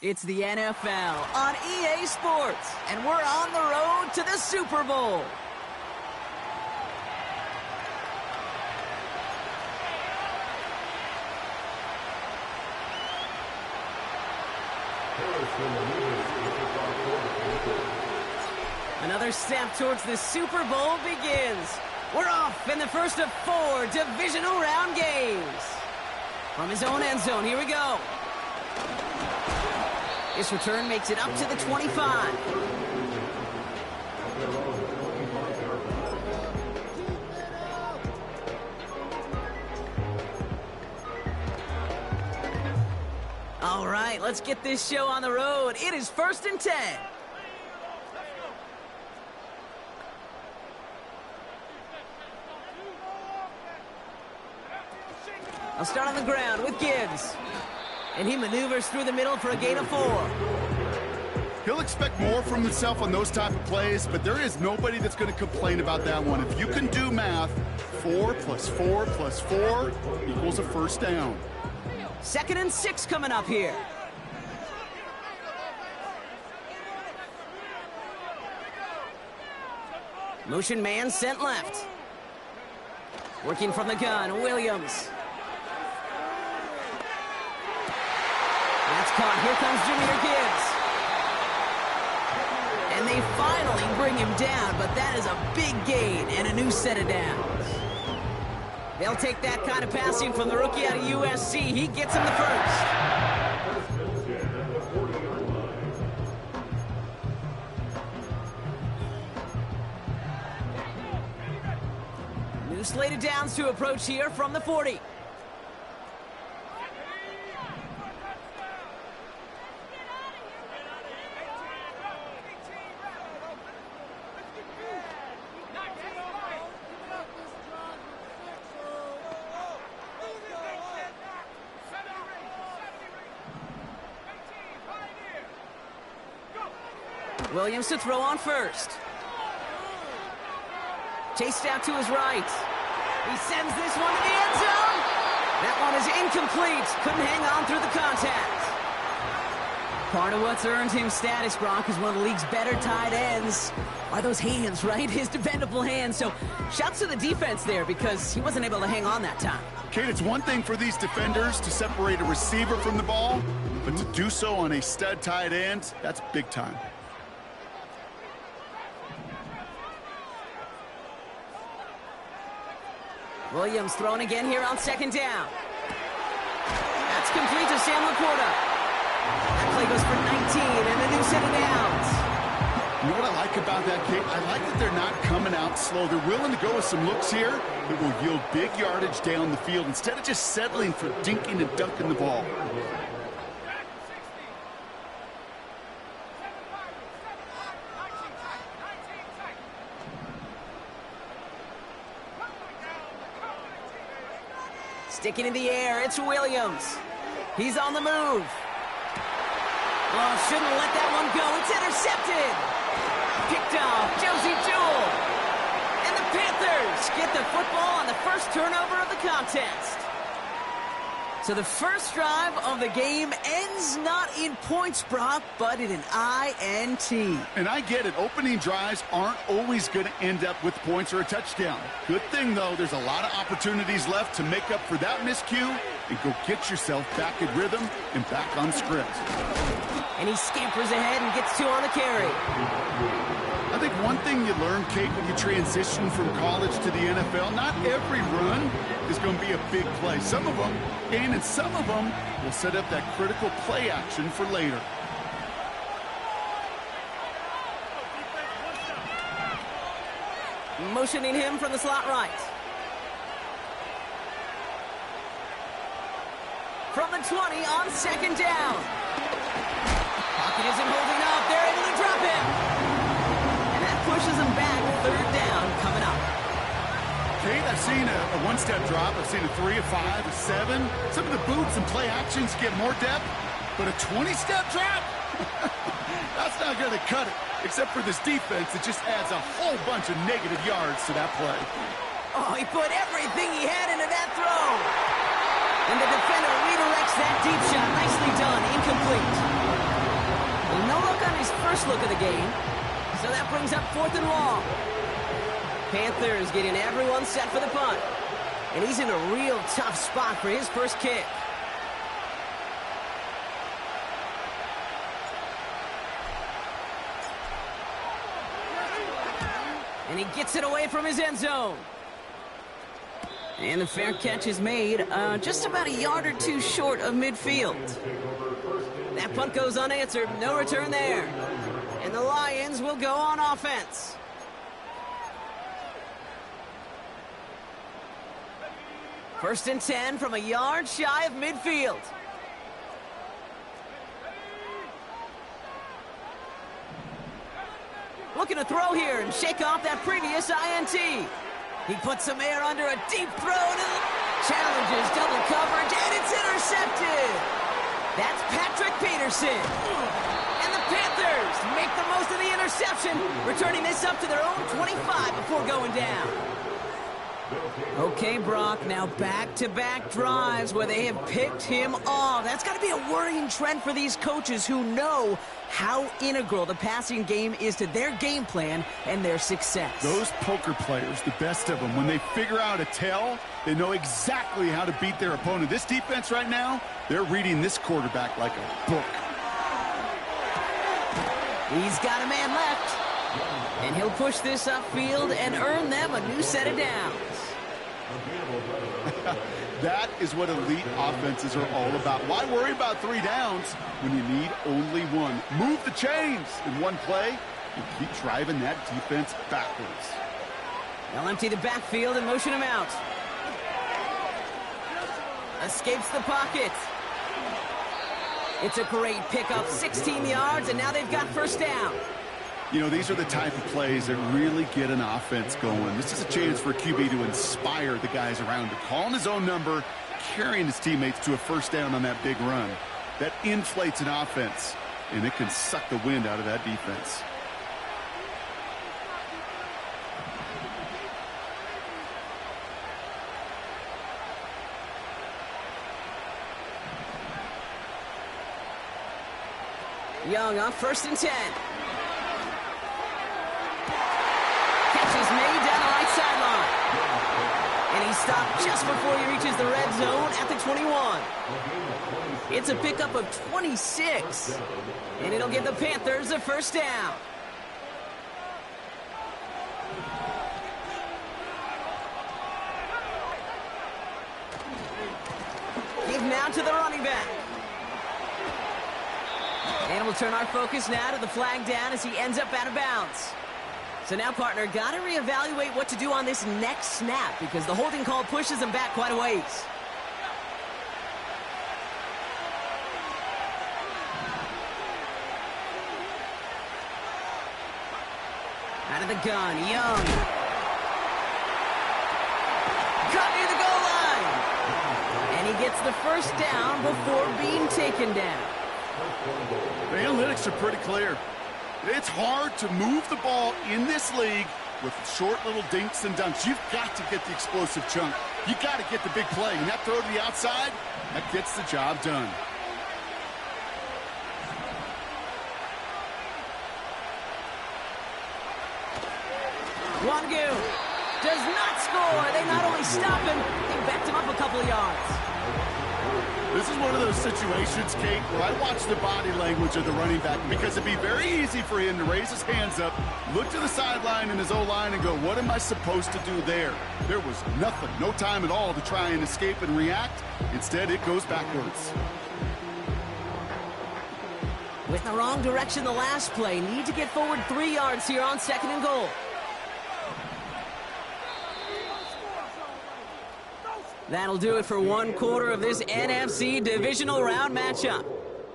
It's the NFL on EA Sports, and we're on the road to the Super Bowl. Another step towards the Super Bowl begins. We're off in the first of 4 divisional round games. From his own end zone, here we go. This return makes it up to the 25. All right, let's get this show on the road. It is 1st and 10. I'll start on the ground with Gibbs. And he maneuvers through the middle for a gain of 4. He'll expect more from himself on those type of plays, but there is nobody that's going to complain about that one. If you can do math, 4 plus 4 plus 4 equals a first down. 2nd and 6 coming up here. Motion man sent left. Working from the gun, Williams. That's caught. Here comes Jameer Gibbs. And they finally bring him down, but that is a big gain and a new set of downs. They'll take that kind of passing from the rookie out of USC. He gets him the first. New slate of downs to approach here from the 40. Williams to throw on first. Chased out to his right. He sends this one to the end zone. That one is incomplete. Couldn't hang on through the contact. Part of what's earned him status, Brock, is one of the league's better tight ends. Are those hands, right? His dependable hands. So shouts to the defense there because he wasn't able to hang on that time. Kate, it's one thing for these defenders to separate a receiver from the ball, but to do so on a stud tight end, that's big time. Williams thrown again here on 2nd down. That's complete to Sam Laporta. That play goes for 19 and a new set of downs. You know what I like about that, Kate? I like that they're not coming out slow. They're willing to go with some looks here that will yield big yardage down the field instead of just settling for dinking and dunking the ball. Sticking in the air, it's Williams. He's on the move. Oh, shouldn't let that one go. It's intercepted. Picked off, Josie Jewell. And the Panthers get the football on the first turnover of the contest. So the first drive of the game ends not in points, Brock, but in an INT. And I get it. Opening drives aren't always going to end up with points or a touchdown. Good thing, though, there's a lot of opportunities left to make up for that miscue and go get yourself back in rhythm and back on script. And he scampers ahead and gets 2 on the carry. I think one thing you learn, Kate, when you transition from college to the NFL, not every run is going to be a big play. Some of them, and in some of them, will set up that critical play action for later. Motioning him from the slot right. From the 20 on 2nd down. Pocket isn't holding up. They're able to drop him. And that pushes him back. 3rd down coming up. Kate, I've seen a one-step drop. I've seen a 3, a 5, a 7. Some of the boots and play actions get more depth, but a 20-step drop? That's not going to cut it. Except for this defense, it just adds a whole bunch of negative yards to that play. Oh, he put everything he had into that throw. And the defender redirects that deep shot. Nicely done. Incomplete. first look of the game. So that brings up 4th and long. Panthers getting everyone set for the punt. And he's in a real tough spot for his first kick. And he gets it away from his end zone. And the fair catch is made just about a yard or two short of midfield. That punt goes unanswered. No return there. And the Lions will go on offense. First and 10 from a yard shy of midfield. Looking to throw here and shake off that previous INT. He puts some air under a deep throw. Challenges double coverage, and it's intercepted. That's Patrick Peterson. And the Panthers make the most of the interception, returning this up to their own 25 before going down. Okay, Brock, now back-to-back drives where they have picked him off. That's got to be a worrying trend for these coaches who know how integral the passing game is to their game plan and their success. Those poker players, the best of them, when they figure out a tell, they know exactly how to beat their opponent. This defense right now, they're reading this quarterback like a book. He's got a man left. And he'll push this upfield and earn them a new set of downs. That is what elite offenses are all about. Why worry about 3 downs when you need only one? Move the chains in one play and keep driving that defense backwards. They'll empty the backfield and motion him out. Escapes the pocket. It's a great pickup, 16 yards, and now they've got first down. You know, these are the type of plays that really get an offense going. This is a chance for a QB to inspire the guys around him. Calling his own number, carrying his teammates to a first down on that big run. That inflates an offense, and it can suck the wind out of that defense. Young on first and 10. Catch is made down the right sideline. And he's stopped just before he reaches the red zone at the 21. It's a pickup of 26. And it'll give the Panthers a first down. Give now to the running back. And we'll turn our focus now to the flag down as he ends up out of bounds. So now, partner, got to reevaluate what to do on this next snap because the holding call pushes him back quite a ways. Out of the gun, Young. Cut near the goal line. And he gets the first down before being taken down. The analytics are pretty clear. It's hard to move the ball in this league with short little dinks and dunks. You've got to get the explosive chunk. You've got to get the big play. And that throw to the outside, that gets the job done. Wangu does not score. They not only stop him, they backed him up a couple of yards. This is one of those situations, Kate, where I watch the body language of the running back because it'd be very easy for him to raise his hands up, look to the sideline in his O-line and go, what am I supposed to do there? There was nothing, no time at all to try and escape and react. Instead, it goes backwards. With the wrong direction the last play, need to get forward 3 yards here on 2nd and goal. That'll do it for 1 quarter of this NFC Divisional Round matchup.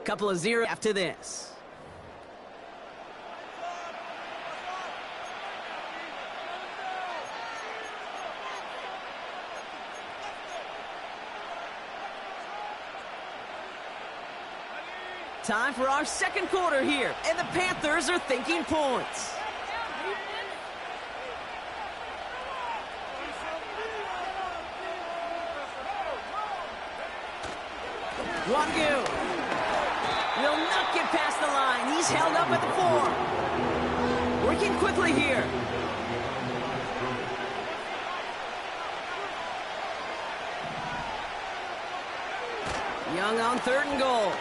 Couple of zeros after this. Time for our 2nd quarter here, and the Panthers are thinking points. Wangu will not get past the line. He's He's held up at the 4. Working quickly here. Young on 3rd and goal.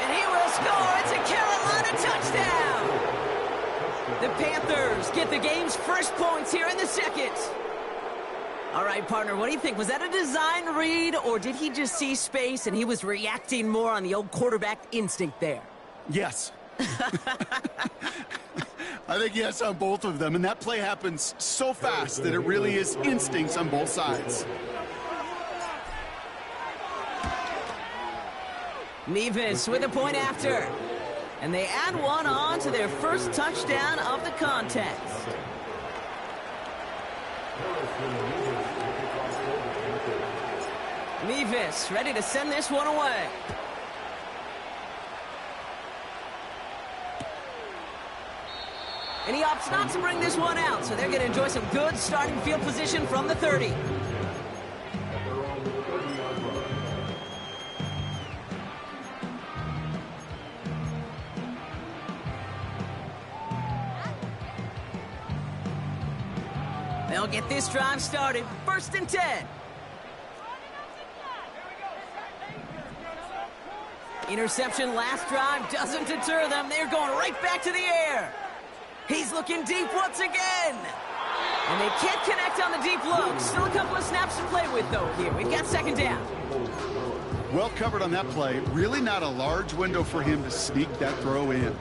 And he will score. It's a Carolina touchdown. The Panthers get the game's first points here in the 2nd. All right, partner, what do you think? Was that a design read, or did he just see space and he was reacting more on the old quarterback instinct there? Yes. I think yes on both of them, and that play happens so fast that it really is instincts on both sides. Nevis with a point after. And they add one on to their first touchdown of the contest. Nevis ready to send this one away. And he opts not to bring this one out, so they're going to enjoy some good starting field position from the 30. They'll get this drive started. 1st and 10. Interception last drive doesn't deter them. They're going right back to the air. He's looking deep once again. And they can't connect on the deep look. Still a couple of snaps to play with, though, here. We've got 2nd down. Well covered on that play. Really not a large window for him to sneak that throw in.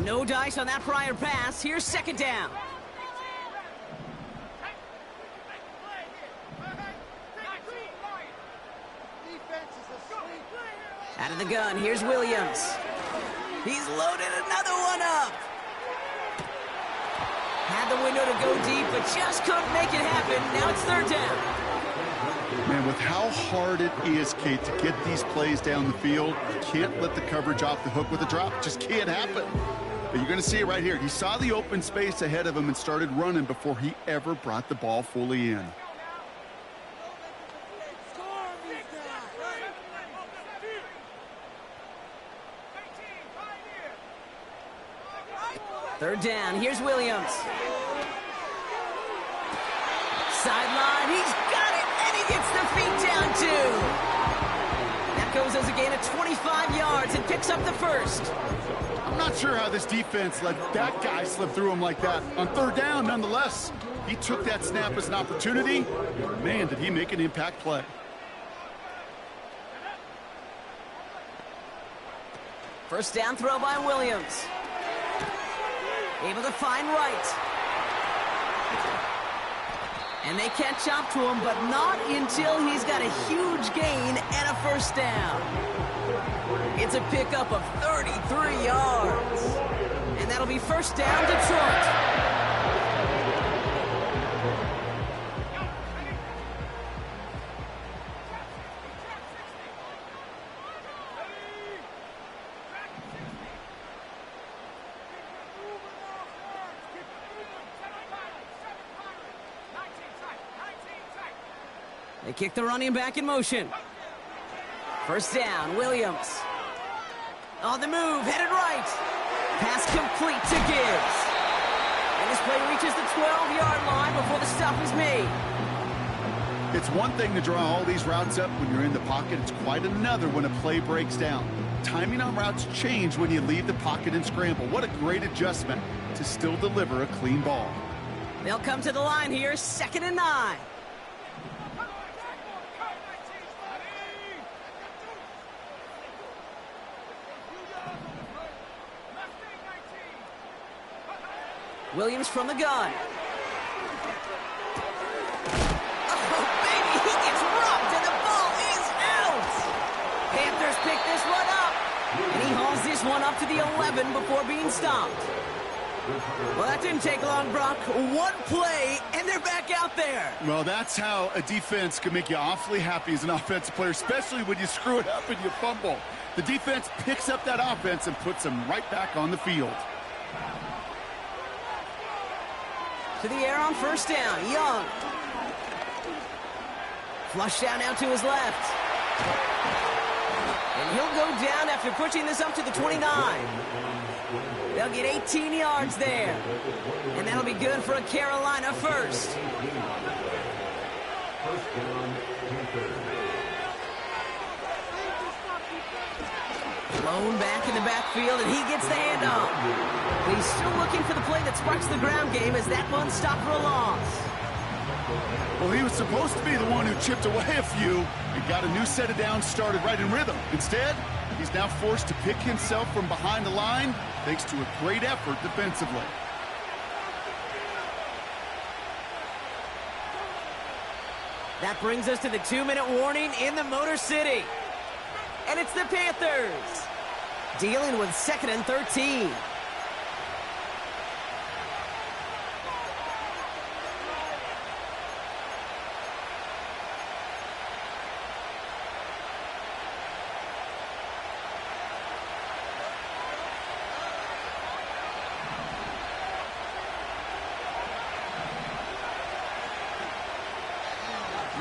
No dice on that prior pass. Here's 2nd down. Out of the gun, here's Williams. He's loaded another one up. Had the window to go deep, but just couldn't make it happen. Now it's 3rd down. Man, with how hard it is, Kate, to get these plays down the field, you can't let the coverage off the hook with a drop. It just can't happen. But you're going to see it right here. He saw the open space ahead of him and started running before he ever brought the ball fully in. Third down, here's Williams. Sideline, he's got it, and he gets the feet down too. That goes as a gain of 25 yards and picks up the 1st. I'm not sure how this defense let that guy slip through him like that. On 3rd down, nonetheless, he took that snap as an opportunity. Man, did he make an impact play. First down throw by Williams. Able to find Wright. And they catch up to him, but not until he's got a huge gain and a 1st down. It's a pickup of 33 yards. And that'll be 1st down, Detroit. They kick the running back in motion. First down, Williams. On the move, headed right. Pass complete to Gibbs. And this play reaches the 12-yard line before the stop is made. It's one thing to draw all these routes up when you're in the pocket. It's quite another when a play breaks down. Timing on routes change when you leave the pocket and scramble. What a great adjustment to still deliver a clean ball. They'll come to the line here, 2nd and 9. Williams from the gun. Oh, baby, he gets robbed and the ball is out. Panthers pick this one up. And he hauls this one up to the 11 before being stopped. Well, that didn't take long, Brock. One play, and they're back out there. Well, that's how a defense can make you awfully happy as an offensive player, especially when you screw it up and you fumble. The defense picks up that offense and puts them right back on the field. To the air on first down, Young. Flush down now to his left. And he'll go down after pushing this up to the 29. They'll get 18 yards there. And that'll be good for a Carolina first. Blown back in the backfield, and he gets the handoff. But he's still looking for the play that sparks the ground game as that one stopped for a loss. Well, he was supposed to be the one who chipped away a few and got a new set of downs started right in rhythm. Instead, he's now forced to pick himself from behind the line thanks to a great effort defensively. That brings us to the 2-minute warning in the Motor City. And it's the Panthers dealing with 2nd and 13.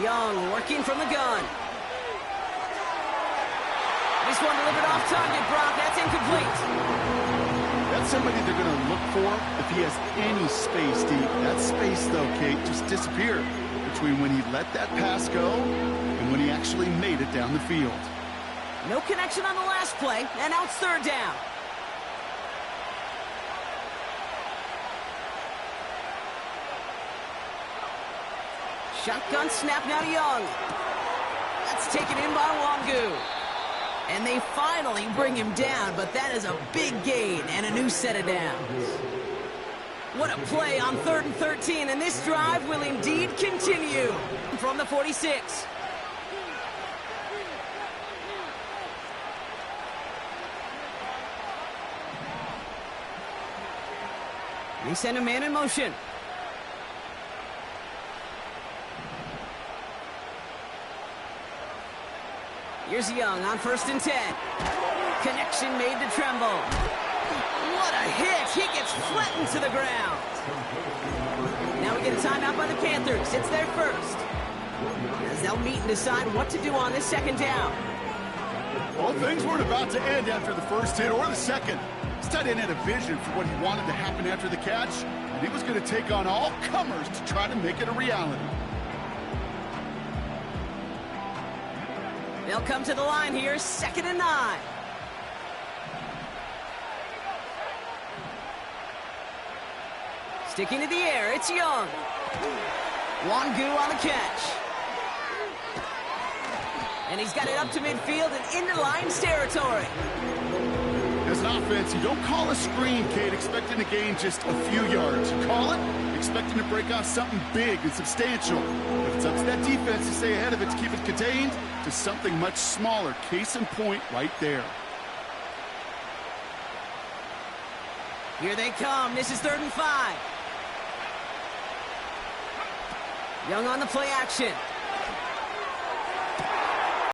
Young working from the gun. This one delivered off target, Brock. That's incomplete. That's somebody they're going to look for if he has any space deep. That space, though, Kate, just disappeared between when he let that pass go and when he actually made it down the field. No connection on the last play, and now it's 3rd down. Shotgun snap now to Young. That's taken in by Wangu. And they finally bring him down, but that is a big gain and a new set of downs. What a play on 3rd and 13, and this drive will indeed continue from the 46. They send a man in motion. Here's Young on 1st and 10. Connection made to Tremble. What a hit! He gets flattened to the ground. Now we get a timeout by the Panthers. It's their first. As they'll meet and decide what to do on this 2nd down. Well, things weren't about to end after the first hit or the second. This tight end had a vision for what he wanted to happen after the catch, and he was going to take on all comers to try to make it a reality. They'll come to the line here, 2nd and 9. Sticking to the air, it's Young. Wangu on the catch. And he's got it up to midfield and into Lions territory. As an offense, you don't call a screen, Kate, expecting to gain just a few yards. You call it expecting to break off something big and substantial. But it's up to that defense to stay ahead of it, to keep it contained to something much smaller. Case in point right there. Here they come. This is 3rd and 5. Young on the play action.